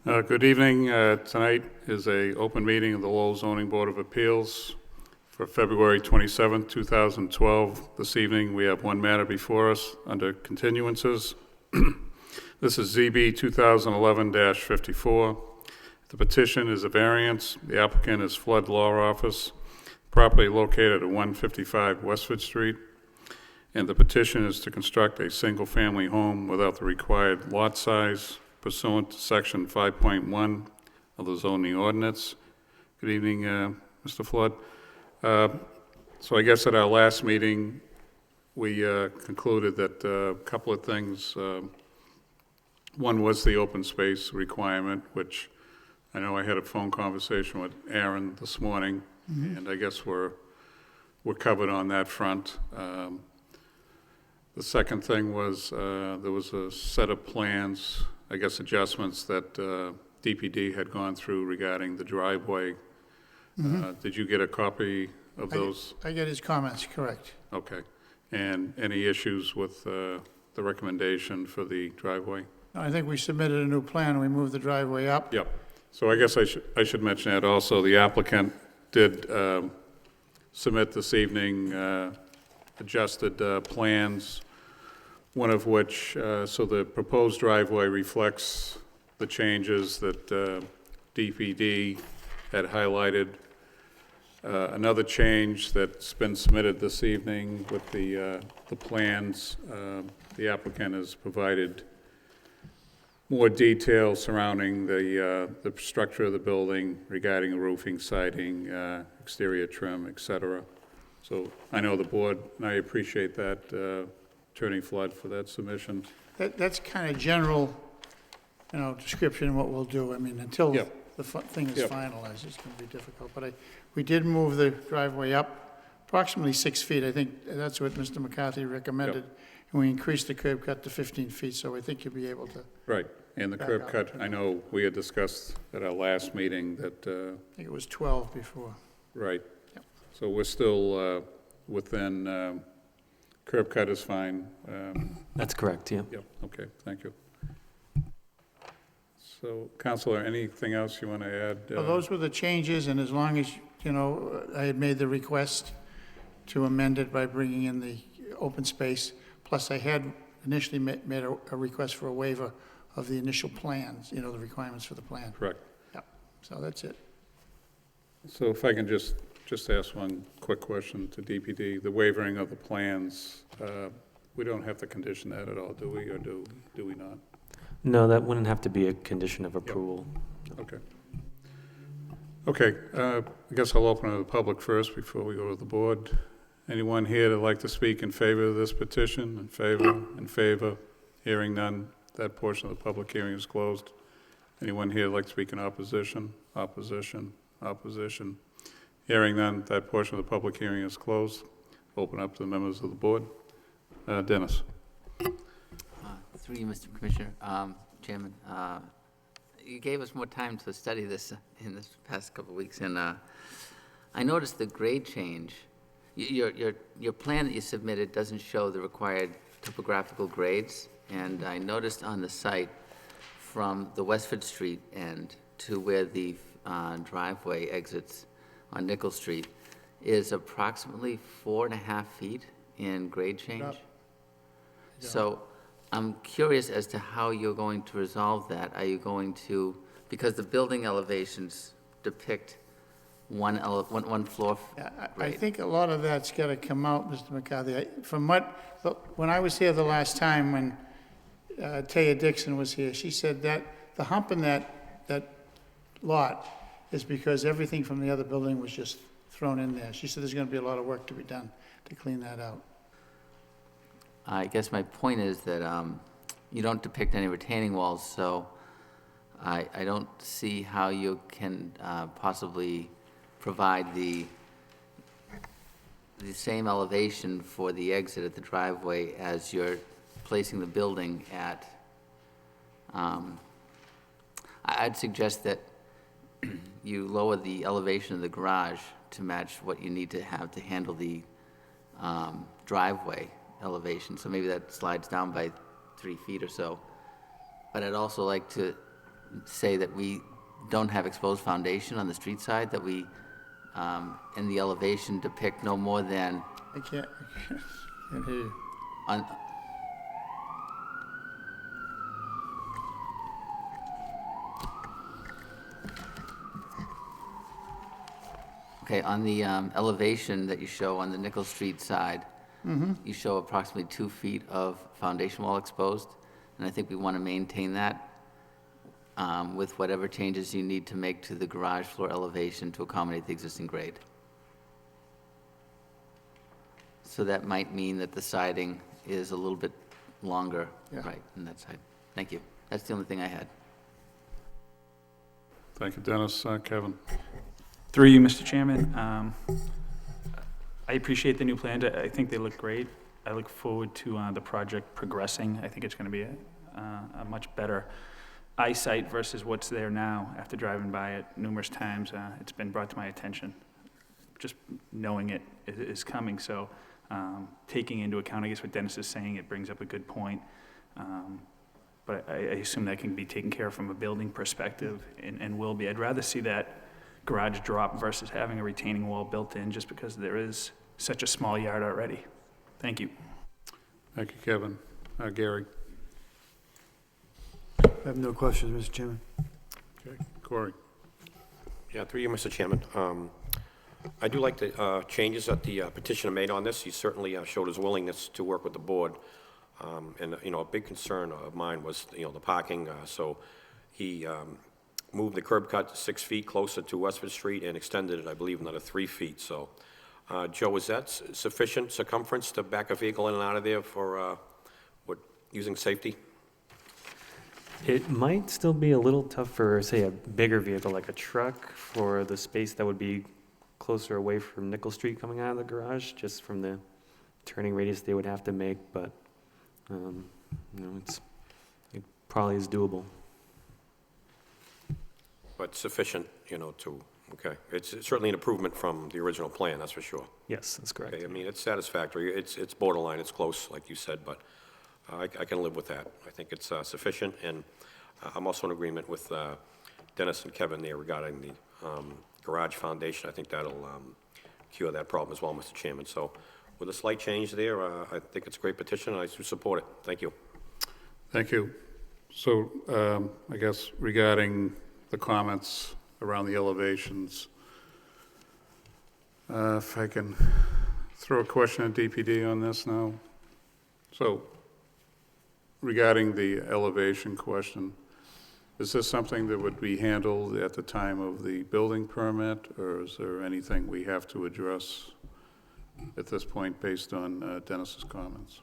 Good evening. Tonight is a open meeting of the Lowell Zoning Board of Appeals for February 27, 2012. This evening, we have one matter before us under continuances. This is ZB 2011-54. The petition is a variance. The applicant is Flood Law Office, property located at 155 Westford Street. And the petition is to construct a single-family home without the required lot size, pursuant to Section 5.1 of the zoning ordinance. Good evening, Mr. Flood. So I guess at our last meeting, we concluded that a couple of things. One was the open space requirement, which I know I had a phone conversation with Aaron this morning, and I guess we're covered on that front. The second thing was there was a set of plans, I guess adjustments that DPD had gone through regarding the driveway. Did you get a copy of those? I get his comments, correct. Okay. And any issues with the recommendation for the driveway? No, I think we submitted a new plan. We moved the driveway up. Yep. So I guess I should mention that also. The applicant did submit this evening adjusted plans, one of which, so the proposed driveway reflects the changes that DPD had highlighted. Another change that's been submitted this evening with the plans, the applicant has provided more detail surrounding the structure of the building regarding roofing, siding, exterior trim, etc. So I know the board, and I appreciate that, Attorney Flood, for that submission. That's kind of general, description of what we'll do. I mean, until the thing is finalized, it's going to be difficult. But we did move the driveway up approximately 6 feet. I think that's what Mr. McCarthy recommended. And we increased the curb cut to 15 feet, so I think you'll be able to. Right, and the curb cut, I know we had discussed at our last meeting that. I think it was 12 before. Right. Yep. So we're still within, curb cut is fine. That's correct, yeah. Yep, okay, thank you. So, Counselor, anything else you want to add? Well, those were the changes, and as long as, I had made the request to amend it by bringing in the open space, plus I had initially made a request for a waiver of the initial plans, the requirements for the plan. Correct. Yep, so that's it. So if I can just ask one quick question to DPD, the waivering of the plans, we don't have to condition that at all, do we, or do we not? No, that wouldn't have to be a condition of approval. Yep. Okay. Okay, I guess I'll open it to the public first before we go to the board. Anyone here that'd like to speak in favor of this petition? In favor? In favor? Hearing none, that portion of the public hearing is closed. Anyone here that'd like to speak in opposition? Opposition? Opposition? Hearing none, that portion of the public hearing is closed. Open up to the members of the board. Dennis. Through you, Mr. Commissioner, Chairman, you gave us more time to study this in this past couple of weeks, and I noticed the grade change. Your plan that you submitted doesn't show the required topographical grades, and I noticed on the site from the Westford Street end to where the driveway exits on Nickel Street is approximately 4.5 feet in grade change. So I'm curious as to how you're going to resolve that. Are you going to, because the building elevations depict one floor I think a lot of that's got to come out, Mr. McCarthy. When I was here the last time, when Taya Dixon was here, she said that the hump in that lot is because everything from the other building was just thrown in there. She said there's going to be a lot of work to be done to clean that out. I guess my point is that you don't depict any retaining walls, so I don't see how you can possibly provide the same elevation for the exit at the driveway as you're placing the building at. I'd suggest that you lower the elevation of the garage to match what you need to have to handle the driveway elevation. So maybe that slides down by 3 feet or so. But I'd also like to say that we don't have exposed foundation on the street side, that we, in the elevation, depict no more than I can't hear you. on, okay, on the elevation that you show on the Nickel Street side, you show approximately 2 feet of foundation wall exposed, and I think we want to maintain that with whatever changes you need to make to the garage floor elevation to accommodate the existing grade. So that might mean that the siding is a little bit longer, Yeah. right, on that side. Thank you. That's the only thing I had. Thank you, Dennis. Kevin? Through you, Mr. Chairman. I appreciate the new plans. I think they look great. I look forward to the project progressing. I think it's going to be a much better eyesight versus what's there now. After driving by it numerous times, it's been brought to my attention. Just knowing it is coming. So taking into account, I guess, what Dennis is saying, it brings up a good point. But I assume that can be taken care of from a building perspective and will be. I'd rather see that garage drop versus having a retaining wall built in, just because there is such a small yard already. Thank you. Thank you, Kevin. Gary? I have no questions, Mr. Chairman. Okay. Corey? Yeah, through you, Mr. Chairman. I do like the changes that the petitioner made on this. He certainly showed his willingness to work with the board. And, a big concern of mine was, the parking. So he moved the curb cut 6 feet closer to Westford Street and extended it, I believe, another 3 feet. So, Joe, is that sufficient circumference to back a vehicle in and out of there for using safety? It might still be a little tough for, say, a bigger vehicle like a truck for the space that would be closer away from Nickel Street coming out of the garage, just from the turning radius they would have to make, but, it probably is doable. But sufficient, okay. It's certainly an improvement from the original plan, that's for sure. Yes, that's correct. Okay, I mean, it's satisfactory. It's borderline, it's close, like you said, but I can live with that. I think it's sufficient, and I'm also in agreement with Dennis and Kevin there regarding the garage foundation. I think that'll cure that problem as well, Mr. Chairman. So with a slight change there, I think it's a great petition, and I do support it. Thank you. Thank you. So I guess regarding the comments around the elevations, if I can throw a question at DPD on this now. So regarding the elevation question, is this something that would be handled at the time of the building permit, or is there anything we have to address at this point based on Dennis's comments?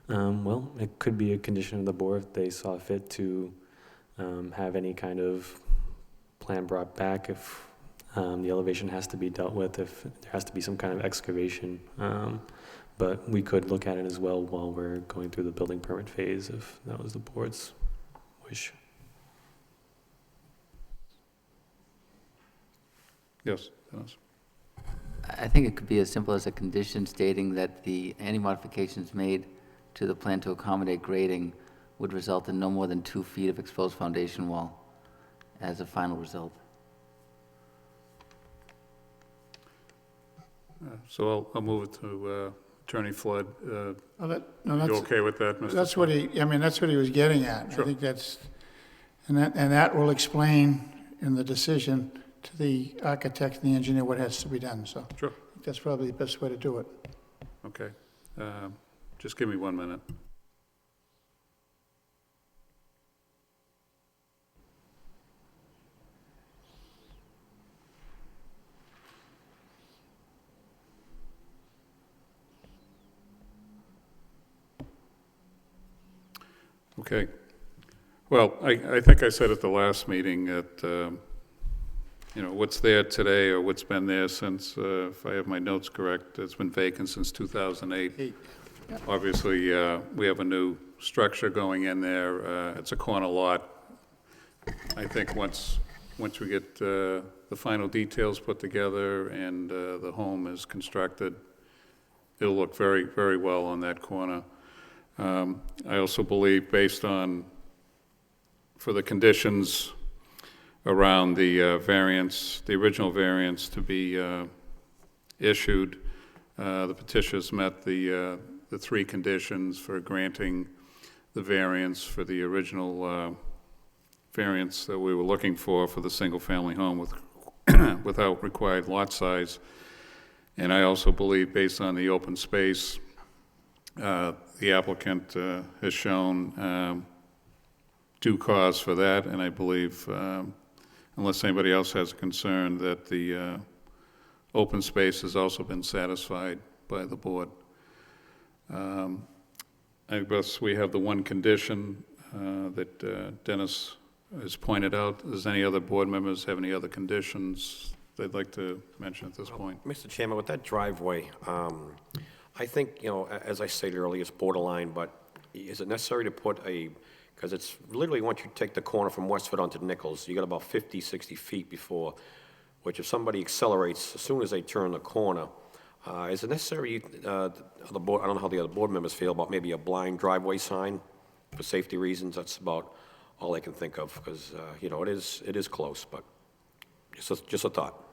Well, it could be a condition of the board if they saw fit to have any kind of plan brought back if the elevation has to be dealt with, if there has to be some kind of excavation. But we could look at it as well while we're going through the building permit phase if that was the board's wish. Yes, Dennis. I think it could be as simple as a condition stating that any modifications made to the plan to accommodate grading would result in no more than 2 feet of exposed foundation wall as a final result. So I'll move it to Attorney Flood. No, You that's, okay with that, Mr. that's what that's what he was getting at. Sure. I think and that will explain in the decision to the architect and the engineer what has to be done, so. Sure. I think that's probably the best way to do it. Okay. Just give me 1 minute. Okay. Well, I think I said at the last meeting that, what's there today or what's been there since, if I have my notes correct, it's been vacant since 2008. Obviously, we have a new structure going in there. It's a corner lot. I think once we get the final details put together and the home is constructed, it'll look very, very well on that corner. I also believe, based on for the conditions around the variance, the original variance to be issued. The petitioners met the three conditions for granting the variance for the original variance that we were looking for the single-family home with without required lot size. And I also believe, based on the open space, the applicant has shown due cause for that, and I believe, unless anybody else has a concern, that the open space has also been satisfied by the board. I guess we have the one condition that Dennis has pointed out. Does any other board members have any other conditions they'd like to mention at this point? Mr. Chairman, with that driveway, I think, as I stated earlier, it's borderline, but is it necessary to put because it's literally once you take the corner from Westford onto Nichols, you got about 50, 60 feet before, which if somebody accelerates, as soon as they turn the corner, is it necessary, the board, I don't know how the other board members feel about maybe a blind driveway sign for safety reasons? That's about all I can think of, because, it is close, but just a thought.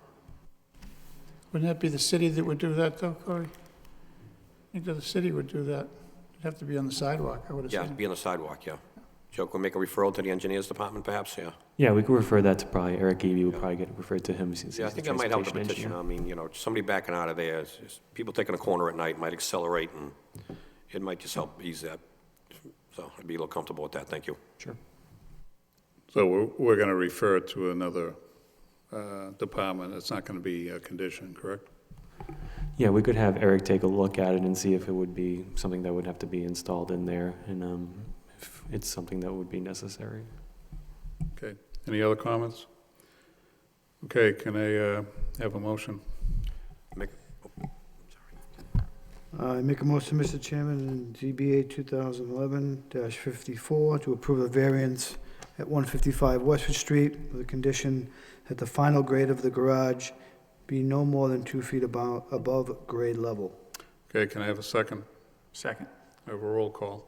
Wouldn't that be the city that would do that, though, Corey? I think that the city would do that. It'd have to be on the sidewalk, I would Yeah, assume. be on the sidewalk, yeah. Joe, can we make a referral to the engineers department, perhaps? Yeah. Yeah, we could refer that to probably Eric Evie. We'll probably get referred to him since Yeah, I he's think the that might help the transportation petition. engineer. I mean, somebody backing out of there, people taking a corner at night might accelerate, and it might just help ease that. So I'd be a little comfortable with that. Thank you. Sure. So we're going to refer it to another department. It's not going to be a condition, correct? Yeah, we could have Eric take a look at it and see if it would be something that would have to be installed in there, and if it's something that would be necessary. Okay. Any other comments? Okay, can I have a motion? Make, I make a motion, Mr. Chairman, in ZBA 2011-54 to approve a variance at 155 Westford Street with a condition that the final grade of the garage be no more than 2 feet above grade level. Okay, can I have a second? Second. I have a roll call.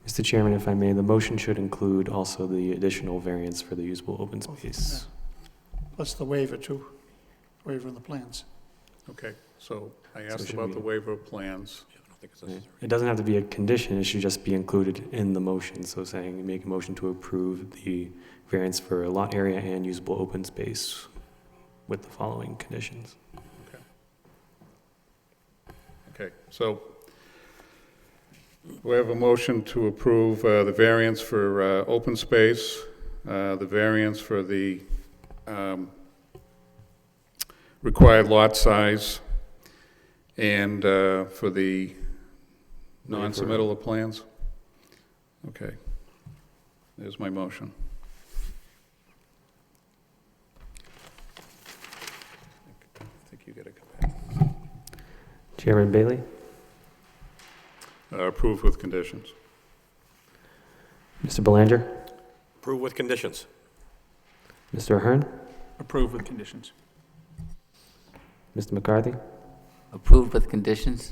Mr. Chairman, if I may, the motion should include also the additional variance for the usable open space. Plus the waiver, too. Waiver in the plans. Okay, so I it asked should about be- the waiver of plans. I don't think it's necessary. It doesn't have to be a condition, it should just be included in the motion. So saying, make a motion to approve the variance for lot area and usable open space with the following conditions. Okay, so we have a motion to approve the variance for open space, the variance for the required lot size, and for the non-submittal of plans. Okay, there's my motion. I think you got to come back. Chairman Bailey? Approved with conditions. Mr. Belanger? Approve with conditions. Mr. Ahern? Approve with conditions. Mr. McCarthy? Approved with conditions?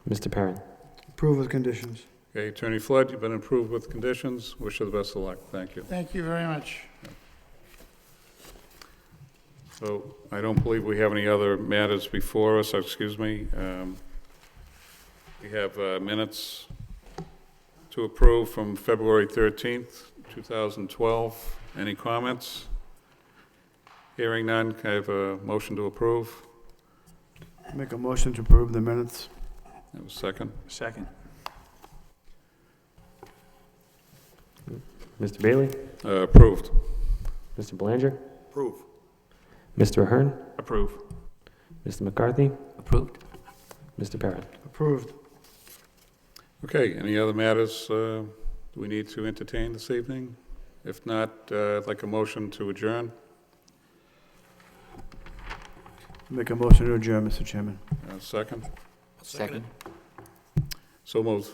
Mr. Perrin? Approve with conditions. Okay, Attorney Flood, you've been approved with conditions. Wish you the best of luck. Thank you. Thank you very much. So I don't believe we have any other matters before us, excuse me. We have minutes to approve from February 13th, 2012. Any comments? Hearing none, can I have a motion to approve? Make a motion to approve the minutes. Have a second? Second. Mr. Bailey? Approved. Mr. Belanger? Approve. Mr. Ahern? Approve. Mr. McCarthy? Approved. Mr. Perrin? Approved. Okay, any other matters do we need to entertain this evening? If not, I'd like a motion to adjourn. Make a motion to adjourn, Mr. Chairman. Second? Second. So moved.